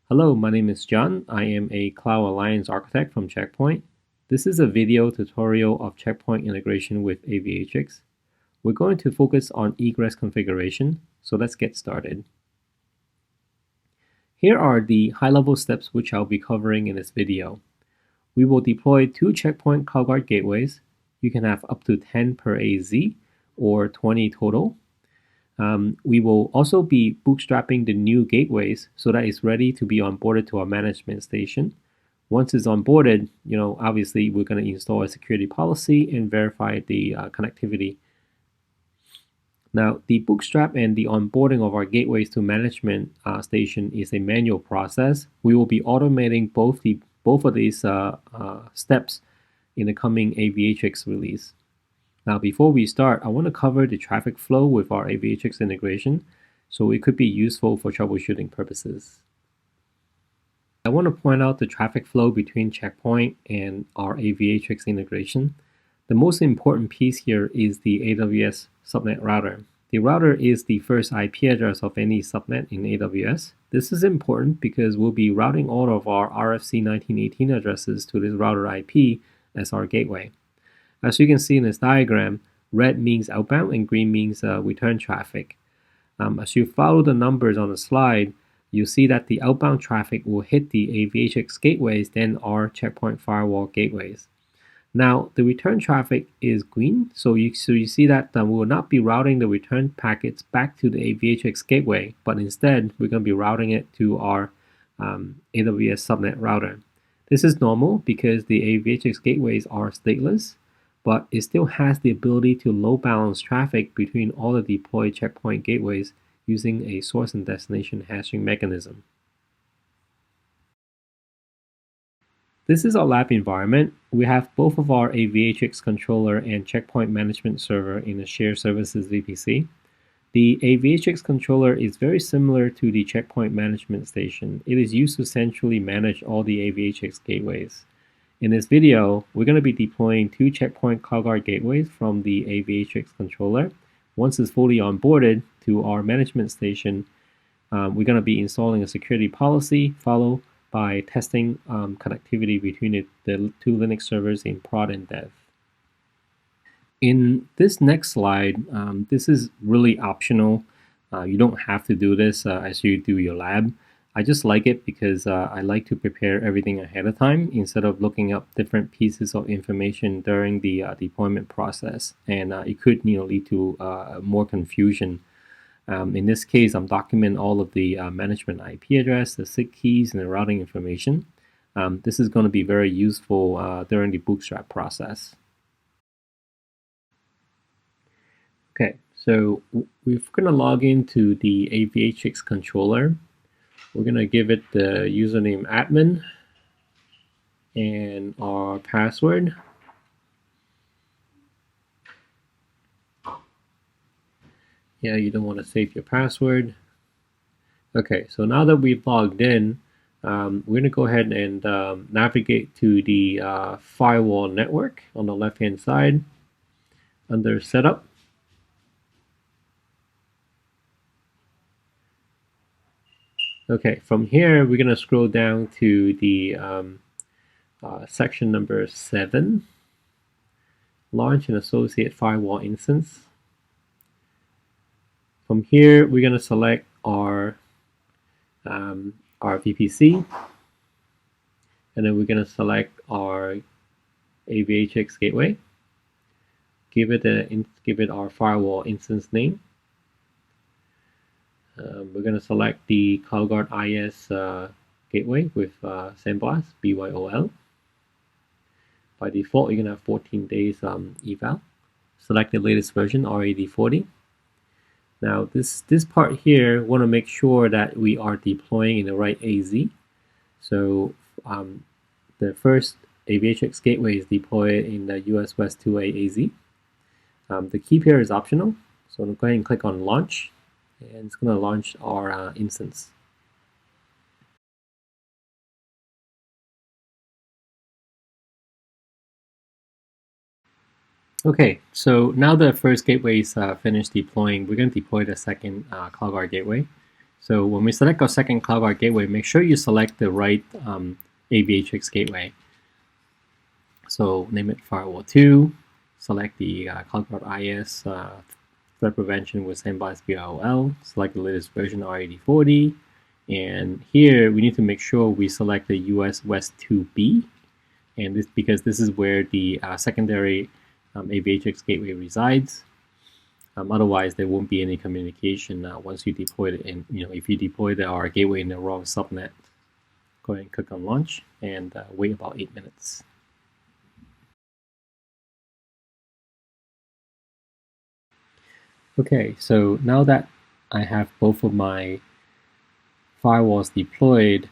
Hello, my name is John. I am a Cloud Alliance architect from Check Point. This is a video tutorial of Check Point integration with Aviatrix. We're going to focus on egress configuration, so let's get started. Here are the high-level steps which I'll be covering in this video. We will deploy 2 Check Point CloudGuard gateways. You can have up to 10 per AZ or 20 total. We will also be bootstrapping the new gateways so that it's ready to be onboarded to our management station. Once it's onboarded, obviously we're going to install a security policy and verify the connectivity. Now, the bootstrap and the onboarding of our gateways to management station is a manual process. We will be automating both of these steps in the coming Aviatrix release. Now, before we start, I want to cover the traffic flow with our Aviatrix integration, so it could be useful for troubleshooting purposes. I want to point out the traffic flow between Check Point and our Aviatrix integration. The most important piece here is the AWS subnet router. The router is the first IP address of any subnet in AWS. This is important because we'll be routing all of our RFC 1918 addresses to this router IP as our gateway. As you can see in this diagram, red means outbound and green means return traffic. As you follow the numbers on the slide, you see that the outbound traffic will hit the Aviatrix gateways, then our Check Point firewall gateways. Now, the return traffic is green, so you see that we will not be routing the return packets back to the Aviatrix gateway, but instead we're going to be routing it to our AWS subnet router. This is normal because the Aviatrix gateways are stateless, but it still has the ability to load balance traffic between all the deployed Check Point gateways using a source and destination hashing mechanism. This is our lab environment. We have both of our Aviatrix controller and Check Point management server in a shared services VPC. The Aviatrix controller is very similar to the Check Point management station. It is used to centrally manage all the Aviatrix gateways. In this video, we're going to be deploying 2 Check Point CloudGuard gateways from the Aviatrix controller. Once it's fully onboarded to our management station, we're going to be installing a security policy, followed by testing connectivity between the 2 Linux servers in prod and dev. In this next slide, this is really optional. You don't have to do this as you do your lab. I just like it because I like to prepare everything ahead of time instead of looking up different pieces of information during the deployment process, and it could lead to more confusion. In this case, I'm documenting all of the management IP address, the SIG keys, and the routing information. This is going to be very useful during the bootstrap process. Okay, so we're going to log into the Aviatrix controller. We're going to give it the username admin and our password. Yeah, you don't want to save your password. Okay, so now that we've logged in, we're going to go ahead and navigate to the firewall network on the left-hand side under Setup. Okay, from here, we're going to scroll down to the section number 7, Launch and Associate Firewall Instance. From here, we're going to select our VPC, and then we're going to select our Aviatrix gateway. Give it our firewall instance name. We're going to select the CloudGuard IaaS gateway with Sandblast, BYOL. By default, you're going to have 14 days eval. Select the latest version, RAD40. Now, this part here, we want to make sure that we are deploying in the right AZ. So the first Aviatrix gateway is deployed in the US West 2A AZ. The key pair is optional, so I'm going to go ahead and click on Launch. And it's going to launch our instance. Okay, so now the first gateway is finished deploying, we're going to deploy the second CloudGuard gateway. So when we select our second CloudGuard gateway, make sure you select the right Aviatrix gateway. So name it Firewall 2, select the CloudGuard IaaS threat prevention with sandbox BROL, select the latest version R8040, and here we need to make sure we select the US West 2B, and this because this is where the secondary Aviatrix gateway resides. Otherwise, there won't be any communication once you deploy it. And if you deploy our gateway in the wrong subnet, go ahead and click on launch and wait about 8 minutes. Okay, so now that I have both of my firewalls deployed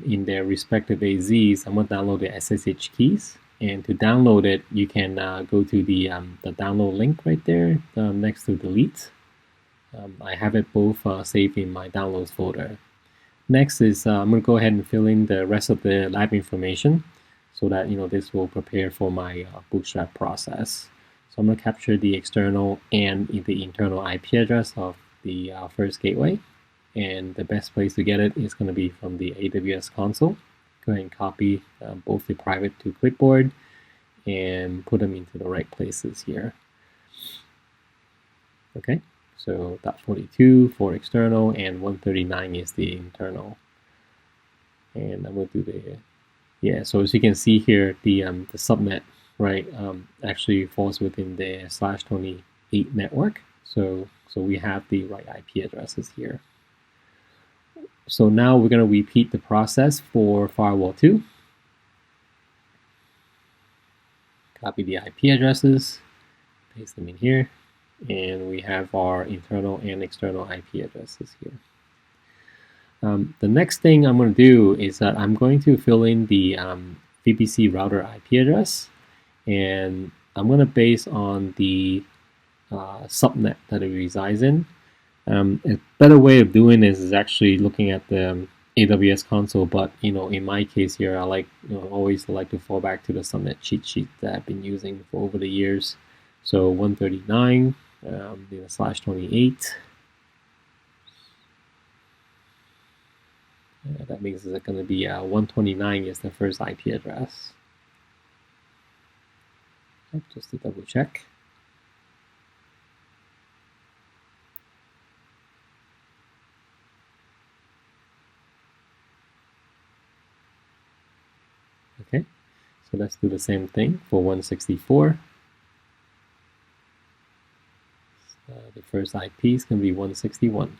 in their respective AZs, I'm going to download the SSH keys. And to download it, you can go to the download link right there next to delete. I have it both saved in my downloads folder. Next is I'm going to go ahead and fill in the rest of the lab information so that this will prepare for my bootstrap process. So I'm going to capture the external and the internal IP address of the first gateway. And the best place to get it is going to be from the AWS console. Go ahead and copy both the private to clipboard and put them into the right places here. Okay, so .42 for external and 139 is the internal. And I'm going to do so as you can see here, the subnet, right, actually falls within the /28 network. So we have the right IP addresses here. So now we're going to repeat the process for firewall 2. Copy the IP addresses, paste them in here, and we have our internal and external IP addresses here. The next thing I'm going to do is that I'm going to fill in the VPC router IP address, and I'm going to base on the subnet that it resides in. A better way of doing this is actually looking at the AWS console, but in my case here, I always like to fall back to the subnet cheat sheet that I've been using for over the years. So 139 /28. That means it's going to be 129 is the first IP address. Just to double check. Okay, so let's do the same thing for 164. The first IP is going to be 161.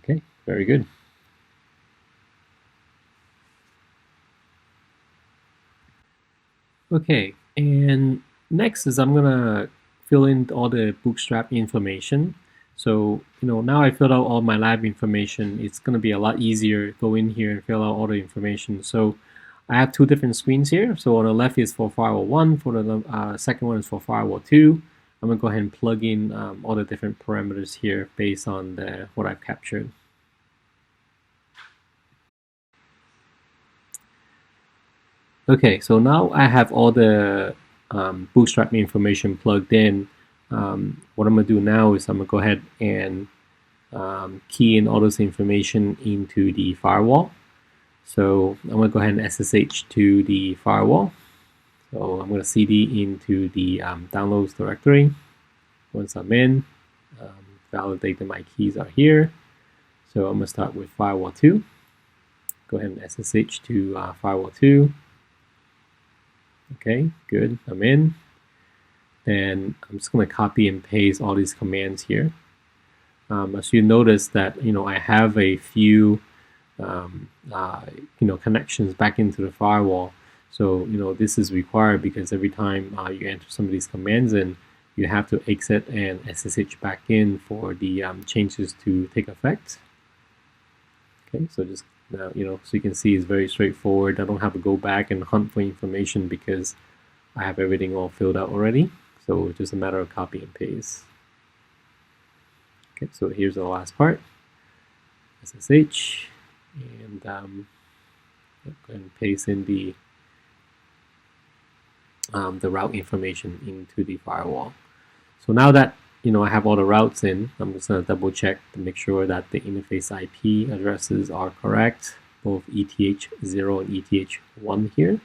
Okay, very good. Okay, and next is I'm going to fill in all the bootstrap information. So, now I filled out all my lab information. It's going to be a lot easier to go in here and fill out all the information. So I have two different screens here. So on the left is for firewall 1, for the second one is for firewall 2. I'm going to go ahead and plug in all the different parameters here based on what I've captured. Okay, so now I have all the bootstrap information plugged in. What I'm going to do now is I'm going to go ahead and key in all this information into the firewall. So I'm going to go ahead and SSH to the firewall. So I'm going to CD into the downloads directory. Once I'm in, validate that my keys are here. So I'm going to start with firewall 2. Go ahead and SSH to firewall 2. Okay, good, I'm in. Then I'm just going to copy and paste all these commands here. As you notice that, I have a few, connections back into the firewall. So, this is required because every time you enter some of these commands in, you have to exit and SSH back in for the changes to take effect. Okay, so just so you can see it's very straightforward. I don't have to go back and hunt for information because I have everything all filled out already. So it's just a matter of copy and paste. Okay, so here's the last part. SSH, and Go ahead and paste in the route information into the firewall. So now that I have all the routes in, I'm just going to double check to make sure that the interface IP addresses are correct, both ETH0 and ETH1 here.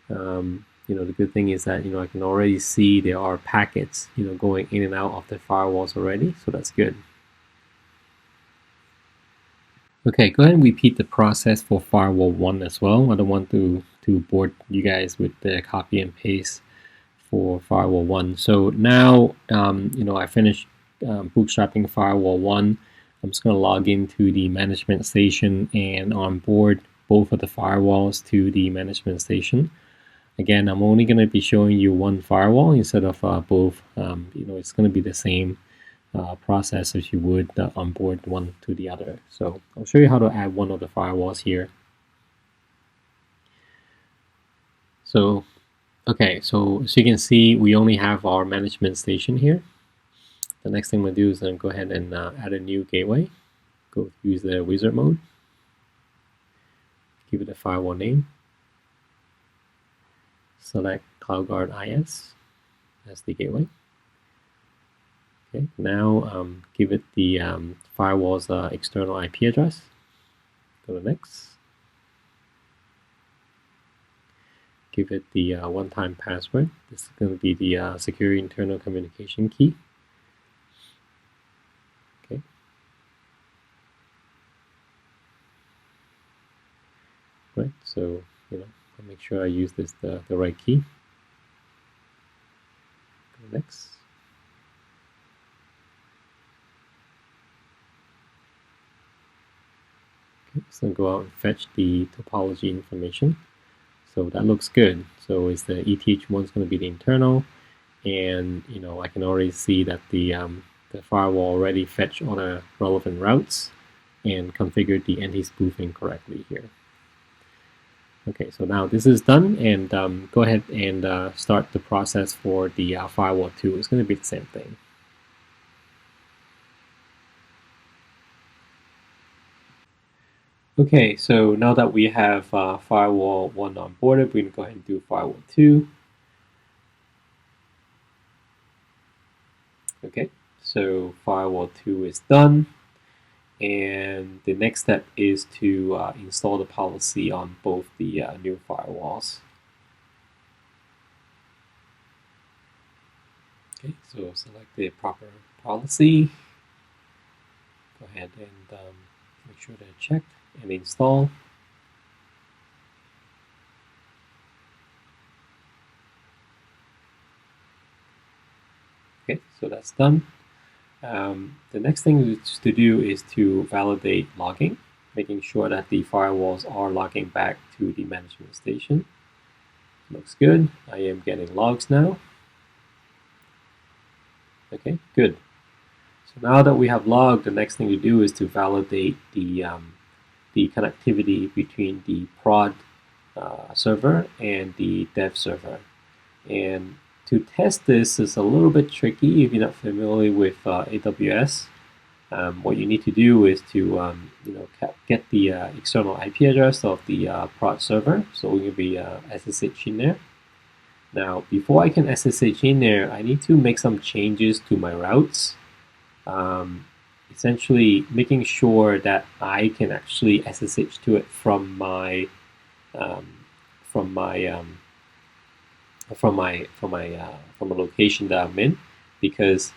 The good thing is that I can already see there are packets going in and out of the firewalls already, so that's good. Okay, go ahead and repeat the process for firewall 1 as well. I don't want to bore you guys with the copy and paste for firewall 1. So now, I finished bootstrapping firewall 1. I'm just going to log into the management station and onboard both of the firewalls to the management station. Again, I'm only going to be showing you one firewall instead of both. It's going to be the same process as you would onboard one to the other. So I'll show you how to add one of the firewalls here. So, okay, so as you can see, we only have our management station here. The next thing we'll do is then go ahead and add a new gateway. Go use the wizard mode. Give it a firewall name. Select CloudGuard IaaS as the gateway. Okay, now give it the firewall's external IP address. Go to next. Give it the one-time password. This is going to be the secure internal communication key. Okay. Right. So I'll make sure I use this the right key. Go next. Okay. So go out and fetch the topology information. So that looks good. So is the ETH1 is going to be the internal, and I can already see that the firewall already fetched all the relevant routes and configured the anti-spoofing correctly here. Okay, so now this is done, and go ahead and start the process for the firewall 2. It's going to be the same thing. Okay, so now that we have firewall 1 onboarded, we can go ahead and do firewall 2. Okay, so firewall 2 is done, and the next step is to install the policy on both the new firewalls. Okay, so select the proper policy. Go ahead and make sure they're checked and install. Okay, so that's done. The next thing to do is to validate logging, making sure that the firewalls are logging back to the management station. Looks good. I am getting logs now. Okay, good. So now that we have logged, the next thing to do is to validate the connectivity between the prod server and the dev server. And to test this is a little bit tricky if you're not familiar with AWS. What you need to do is to get the external IP address of the prod server. So we're going to be SSH in there. Now, before I can SSH in there, I need to make some changes to my routes. Essentially, making sure that I can actually SSH to it from a location that I'm in, because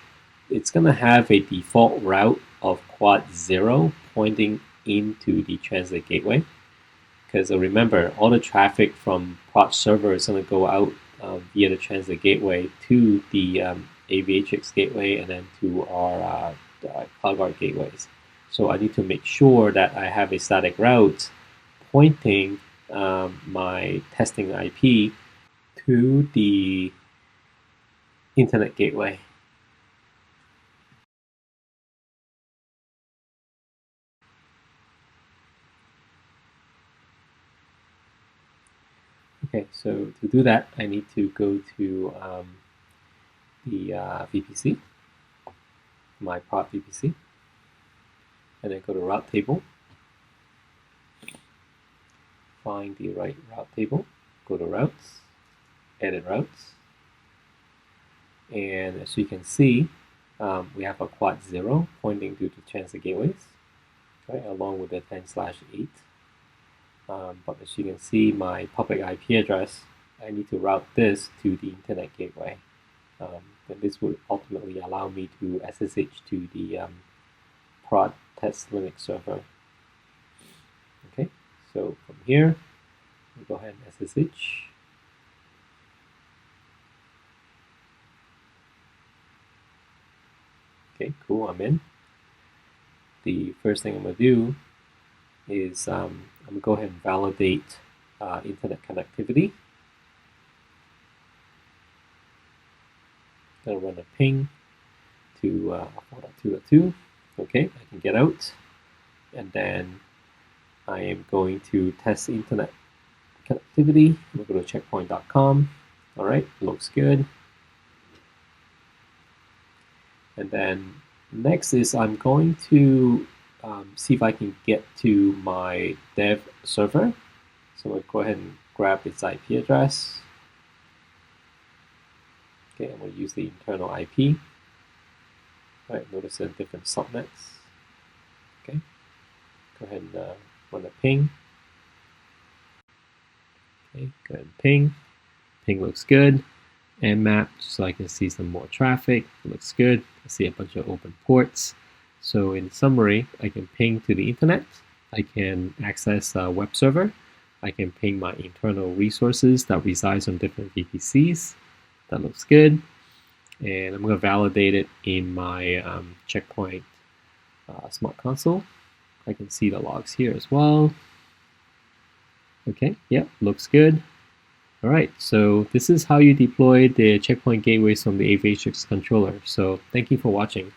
it's going to have a default route of quad 0 pointing into the transit gateway. Because remember, all the traffic from prod server is going to go out via the transit gateway to the Aviatrix gateway and then to our CloudGuard gateways. So I need to make sure that I have a static route pointing my testing IP to the internet gateway. Okay, so to do that, I need to go to the VPC, my prod VPC, and then go to route table, find the right route table, go to routes, edit routes, and as you can see, we have a quad 0 pointing to the transit gateways, right, along with the 10/8. But as you can see, my public IP address, I need to route this to the internet gateway. And this would ultimately allow me to SSH to the prod test Linux server. Okay, so from here, we'll go ahead and SSH. Okay, cool, I'm in. The first thing I'm going to do is I'm going to go ahead and validate internet connectivity. I'm going to run a ping to 4.2.2. Okay, I can get out. And then I am going to test internet connectivity. We'll go to checkpoint.com. All right, looks good. And then next is I'm going to see if I can get to my dev server. So I'll go ahead and grab its IP address. Okay, I'm going to use the internal IP. All right, notice the different subnets. Okay, go ahead and run a ping. Okay, go ahead and ping. Ping looks good. Nmap, so I can see some more traffic. It looks good. I see a bunch of open ports. So in summary, I can ping to the internet. I can access a web server. I can ping my internal resources that resides on different VPCs. That looks good. And I'm going to validate it in my Checkpoint Smart Console. I can see the logs here as well. Okay, yep, looks good. All right, so this is how you deploy the Checkpoint gateways from the Aviatrix controller. So thank you for watching.